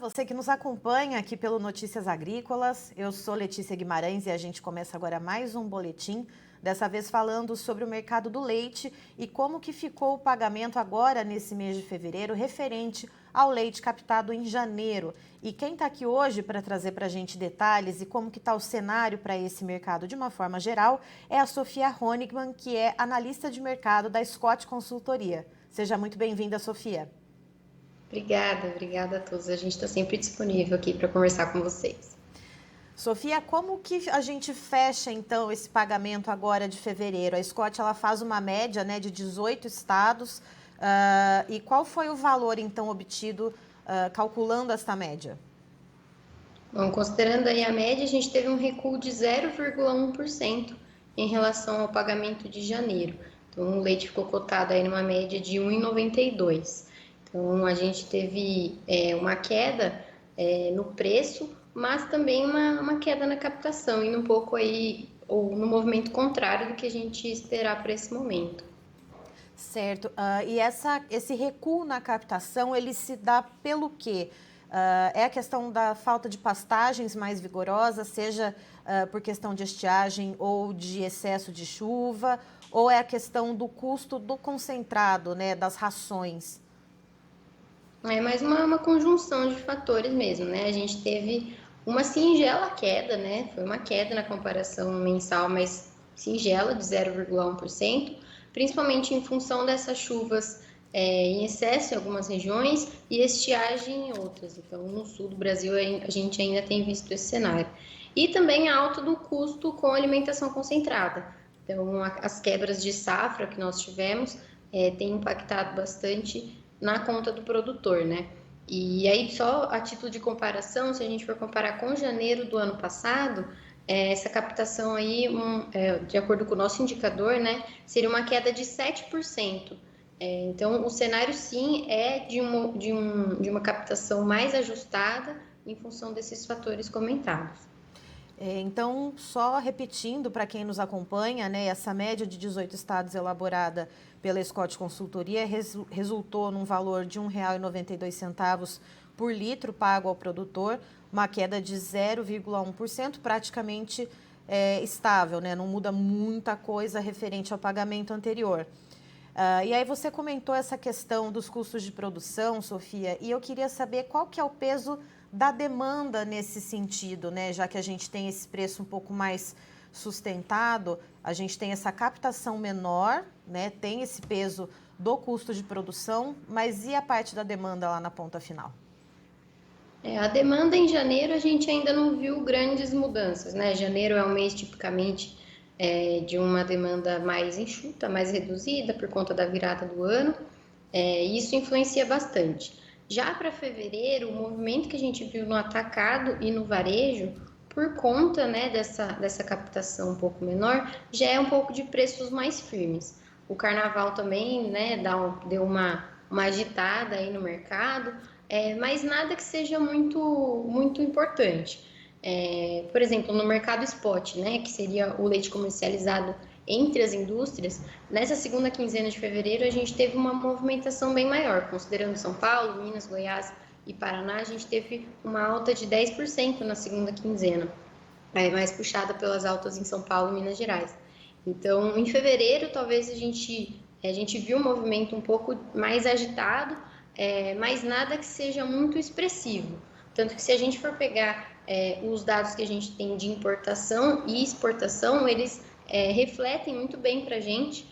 Você que nos acompanha aqui pelo Notícias Agrícolas, eu sou Letícia Guimarães e a gente começa agora mais um boletim, dessa vez falando sobre o mercado do leite e como que ficou o pagamento agora nesse mês de fevereiro referente ao leite captado em janeiro. E quem está aqui hoje para trazer para a gente detalhes e como que está o cenário para esse mercado de uma forma geral é a Sofia Honigmann, que é analista de mercado da Scott Consultoria. Seja muito bem-vinda, Sofia. Obrigada a todos. A gente está sempre disponível aqui para conversar com vocês. Sofia, como que a gente fecha, então, esse pagamento agora de fevereiro? A Scott, ela faz uma média, né, de 18 estados. E qual foi o valor, então, obtido calculando esta média? Bom, considerando aí a média, a gente teve um recuo de 0,1% em relação ao pagamento de janeiro. Então, o leite ficou cotado aí numa média de 1,92. Então, a gente teve uma queda no preço, mas também uma queda na captação, indo um pouco aí, ou no movimento contrário do que a gente esperar para esse momento. Certo. E esse recuo na captação, ele se dá pelo quê? É a questão da falta de pastagens mais vigorosas, seja por questão de estiagem ou de excesso de chuva, ou é a questão do custo do concentrado, né, das rações? É mais uma conjunção de fatores mesmo, né? A gente teve uma singela queda, né? Foi uma queda na comparação mensal, mas singela, de 0,1%, principalmente em função dessas chuvas em excesso em algumas regiões e estiagem em outras. Então, no sul do Brasil, a gente ainda tem visto esse cenário. E também a alta do custo com alimentação concentrada. Então, as quebras de safra que nós tivemos têm impactado bastante na conta do produtor, né? E aí, só a título de comparação, se a gente for comparar com janeiro do ano passado, essa captação aí, de acordo com o nosso indicador, né, seria uma queda de 7%. Então, o cenário, sim, é de uma captação mais ajustada em função desses fatores comentados. Então, só repetindo para quem nos acompanha, né, essa média de 18 estados elaborada pela Scott Consultoria resultou num valor de R$ 1,92 por litro pago ao produtor, uma queda de 0,1%, praticamente estável, né, não muda muita coisa referente ao pagamento anterior. E aí você comentou essa questão dos custos de produção, Sofia, e eu queria saber qual que é o peso da demanda nesse sentido, né? Já que a gente tem esse preço um pouco mais sustentado, a gente tem essa captação menor, né? Tem esse peso do custo de produção, mas e a parte da demanda lá na ponta final? A demanda em janeiro a gente ainda não viu grandes mudanças, né? Janeiro é um mês tipicamente de uma demanda mais enxuta, mais reduzida por conta da virada do ano, e isso influencia bastante. Já para fevereiro, o movimento que a gente viu no atacado e no varejo, por conta, né, dessa captação um pouco menor, já é um pouco de preços mais firmes. O carnaval também, né, deu uma agitada aí no mercado, mas nada que seja muito importante. Por exemplo, no mercado spot, né, que seria o leite comercializado entre as indústrias, nessa segunda quinzena de fevereiro a gente teve uma movimentação bem maior, considerando São Paulo, Minas, Goiás e Paraná, a gente teve uma alta de 10% na segunda quinzena, mais puxada pelas altas em São Paulo e Minas Gerais. Então, em fevereiro, talvez a gente viu um movimento um pouco mais agitado, mas nada que seja muito expressivo. Tanto que se a gente for pegar os dados que a gente tem de importação e exportação, eles refletem muito bem para a gente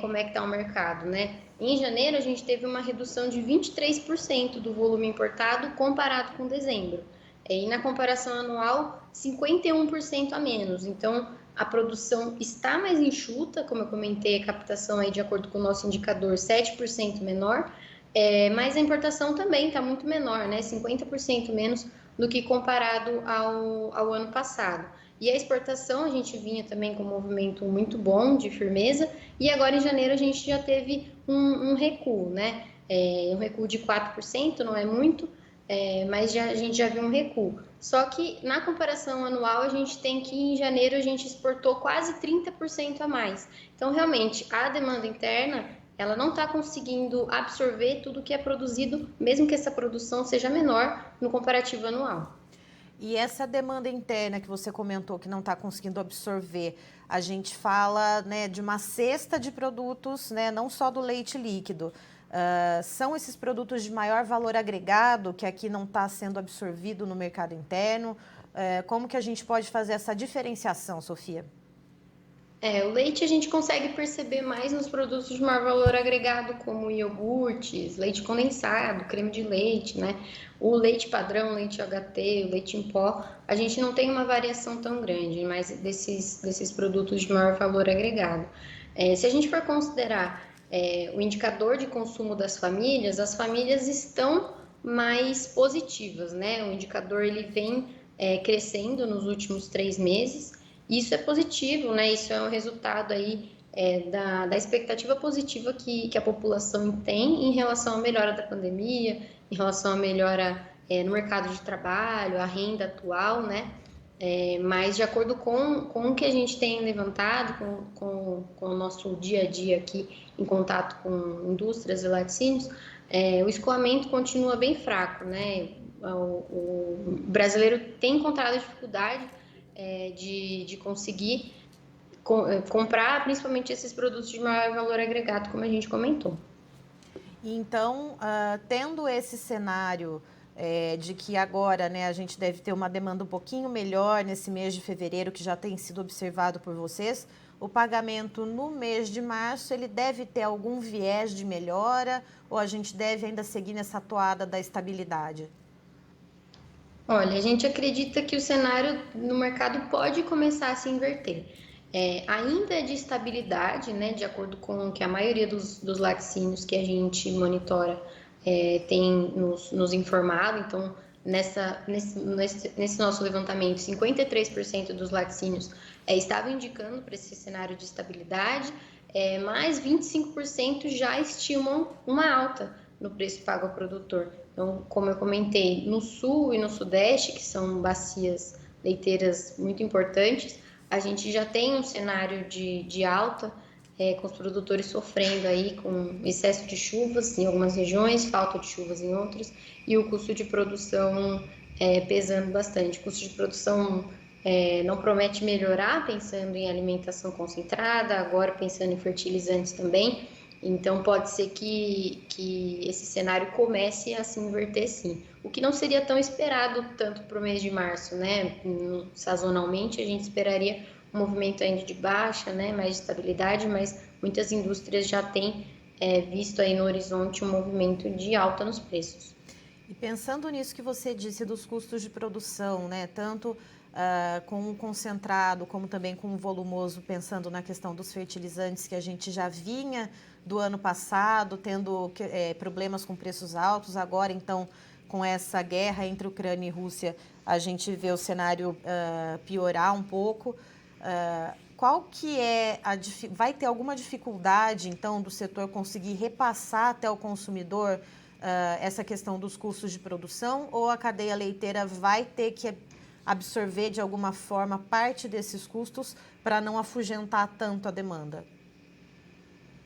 como é que está o mercado, né? Em janeiro, a gente teve uma redução de 23% do volume importado comparado com dezembro. E na comparação anual, 51% a menos. Então, a produção está mais enxuta, como eu comentei, a captação aí, de acordo com o nosso indicador, 7% menor, mas a importação também está muito menor, né? 50% menos do que comparado ao ano passado. E a exportação a gente vinha também com um movimento muito bom, de firmeza, e agora em janeiro a gente já teve um recuo, né? Um recuo de 4%, não é muito, mas a gente já viu um recuo. Só que na comparação anual a gente tem que em janeiro a gente exportou quase 30% a mais. Então realmente a demanda interna ela não está conseguindo absorver tudo que é produzido, mesmo que essa produção seja menor no comparativo anual. E essa demanda interna que você comentou que não está conseguindo absorver, a gente fala, né, de uma cesta de produtos, né, não só do leite líquido. São esses produtos de maior valor agregado que aqui não está sendo absorvido no mercado interno? Como que a gente pode fazer essa diferenciação, Sofia? O leite a gente consegue perceber mais nos produtos de maior valor agregado, como iogurtes, leite condensado, creme de leite, né? O leite padrão, leite HT, o leite em pó, a gente não tem uma variação tão grande, mas desses produtos de maior valor agregado. Se a gente for considerar o indicador de consumo das famílias, as famílias estão mais positivas, né? O indicador ele vem crescendo nos últimos 3 meses. Isso é positivo, né? Isso é um resultado aí da expectativa positiva que a população tem em relação à melhora da pandemia, em relação à melhora no mercado de trabalho, a renda atual, né? Mas de acordo com o que a gente tem levantado, com o nosso dia a dia aqui em contato com indústrias e laticínios, o escoamento continua bem fraco, né? O brasileiro tem encontrado dificuldade de conseguir comprar principalmente esses produtos de maior valor agregado, como a gente comentou. Então, tendo esse cenário de que agora, né, a gente deve ter uma demanda um pouquinho melhor nesse mês de fevereiro, que já tem sido observado por vocês, o pagamento no mês de março, ele deve ter algum viés de melhora ou a gente deve ainda seguir nessa toada da estabilidade? Olha, a gente acredita que o cenário no mercado pode começar a se inverter. Ainda é de estabilidade, né, de acordo com o que a maioria dos laticínios que a gente monitora tem nos informado. Então, nesse nosso levantamento, 53% dos laticínios estavam indicando para esse cenário de estabilidade, mas 25% já estimam uma alta no preço pago ao produtor. Então, como eu comentei, no sul e no sudeste, que são bacias leiteiras muito importantes, a gente já tem um cenário de alta, com os produtores sofrendo aí com excesso de chuvas em algumas regiões, falta de chuvas em outras, e o custo de produção pesando bastante. O custo de produção não promete melhorar, pensando em alimentação concentrada, agora pensando em fertilizantes também. Então, pode ser que esse cenário comece a se inverter, sim. O que não seria tão esperado tanto para o mês de março, né? Sazonalmente, a gente esperaria um movimento ainda de baixa, né? Mais de estabilidade, mas muitas indústrias já têm visto aí no horizonte um movimento de alta nos preços. E pensando nisso que você disse dos custos de produção, né, tanto com o concentrado como também com o volumoso, pensando na questão dos fertilizantes que a gente já vinha do ano passado, tendo problemas com preços altos, agora então com essa guerra entre Ucrânia e Rússia, a gente vê o cenário piorar um pouco. Qual que é vai ter alguma dificuldade então do setor conseguir repassar até o consumidor essa questão dos custos de produção, ou a cadeia leiteira vai ter que absorver de alguma forma parte desses custos para não afugentar tanto a demanda?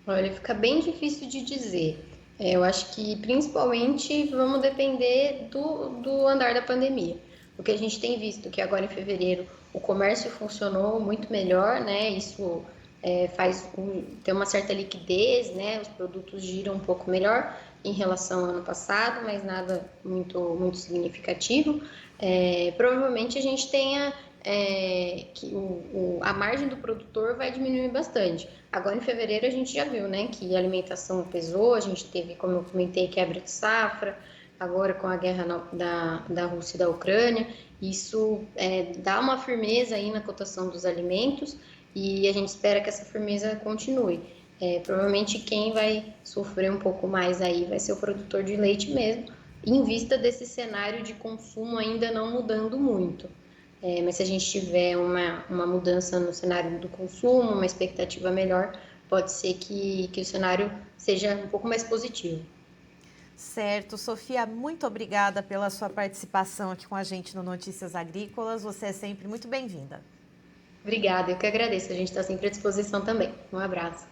Olha, fica bem difícil de dizer. Eu acho que principalmente vamos depender do andar da pandemia. O que a gente tem visto que agora em fevereiro o comércio funcionou muito melhor, né? Isso faz ter uma certa liquidez, né? Os produtos giram um pouco melhor em relação ao ano passado, mas nada muito significativo. Provavelmente a gente tenha que a margem do produtor vai diminuir bastante. Agora em fevereiro a gente já viu, né, que a alimentação pesou, a gente teve, como eu comentei, quebra de safra, agora com a guerra da Rússia e da Ucrânia, isso dá uma firmeza aí na cotação dos alimentos e a gente espera que essa firmeza continue. Provavelmente quem vai sofrer um pouco mais aí vai ser o produtor de leite mesmo, em vista desse cenário de consumo ainda não mudando muito. Mas se a gente tiver uma mudança no cenário do consumo, uma expectativa melhor, pode ser que o cenário seja um pouco mais positivo. Certo. Sofia, muito obrigada pela sua participação aqui com a gente no Notícias Agrícolas. Você é sempre muito bem-vinda. Obrigada, eu que agradeço. A gente está sempre à disposição também. Um abraço.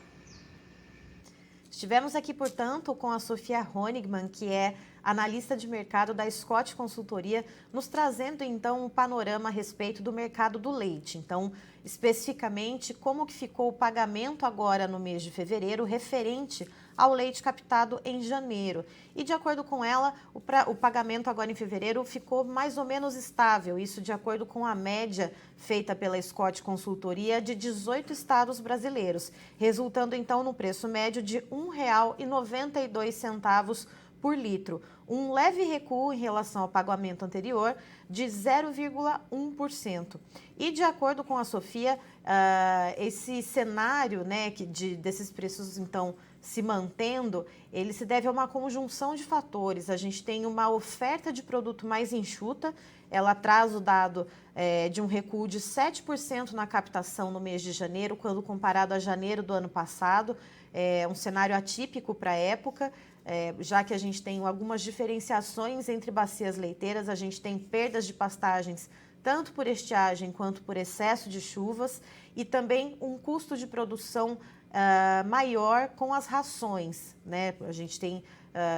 Estivemos aqui, portanto, com a Sofia Honigmann, que é analista de mercado da Scott Consultoria, nos trazendo então um panorama a respeito do mercado do leite. Então, especificamente, como que ficou o pagamento agora no mês de fevereiro referente ao leite captado em janeiro. E de acordo com ela, o pagamento agora em fevereiro ficou mais ou menos estável, isso de acordo com a média feita pela Scott Consultoria de 18 estados brasileiros, resultando então no preço médio de R$ 1,92 por litro, um leve recuo em relação ao pagamento anterior de 0,1%. E de acordo com a Sofia, esse cenário, né, desses preços então se mantendo, ele se deve a uma conjunção de fatores. A gente tem uma oferta de produto mais enxuta, ela traz o dado de um recuo de 7% na captação no mês de janeiro, quando comparado a janeiro do ano passado, um cenário atípico para a época, já que a gente tem algumas diferenciações entre bacias leiteiras, a gente tem perdas de pastagens tanto por estiagem quanto por excesso de chuvas e também um custo de produção maior com as rações, né? A gente tem,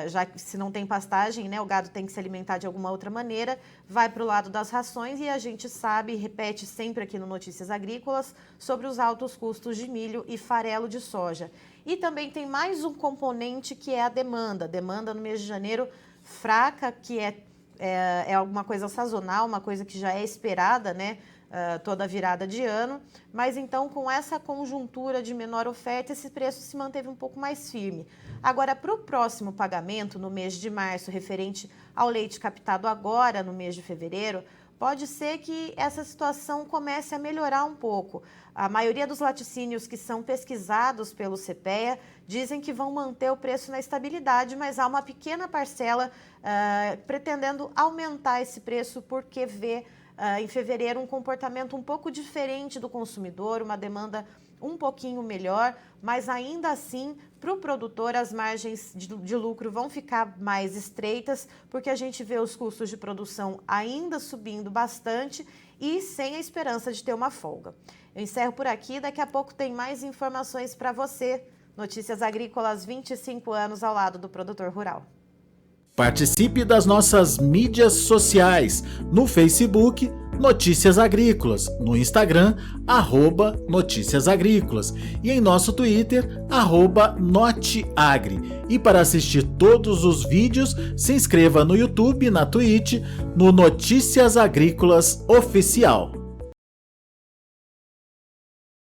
já que se não tem pastagem, né, o gado tem que se alimentar de alguma outra maneira, vai para o lado das rações e a gente sabe, repete sempre aqui no Notícias Agrícolas, sobre os altos custos de milho e farelo de soja. E também tem mais um componente que é a demanda. Demanda no mês de janeiro fraca, que é alguma coisa sazonal, uma coisa que já é esperada, né? Toda virada de ano, mas então com essa conjuntura de menor oferta, esse preço se manteve um pouco mais firme. Agora, para o próximo pagamento, no mês de março, referente ao leite captado agora no mês de fevereiro, pode ser que essa situação comece a melhorar um pouco. A maioria dos laticínios que são pesquisados pelo CPEA dizem que vão manter o preço na estabilidade, mas há uma pequena parcela pretendendo aumentar esse preço porque vê em fevereiro um comportamento um pouco diferente do consumidor, uma demanda um pouquinho melhor, mas ainda assim, para o produtor, as margens de lucro vão ficar mais estreitas, porque a gente vê os custos de produção ainda subindo bastante e sem a esperança de ter uma folga. Eu encerro por aqui, daqui a pouco tem mais informações para você. Notícias Agrícolas, 25 anos ao lado do produtor rural. Participe das nossas mídias sociais, no Facebook, Notícias Agrícolas, no Instagram, @Notícias Agrícolas e em nosso Twitter, @Noteagri. E para assistir todos os vídeos, se inscreva no YouTube, na Twitch, no Notícias Agrícolas Oficial.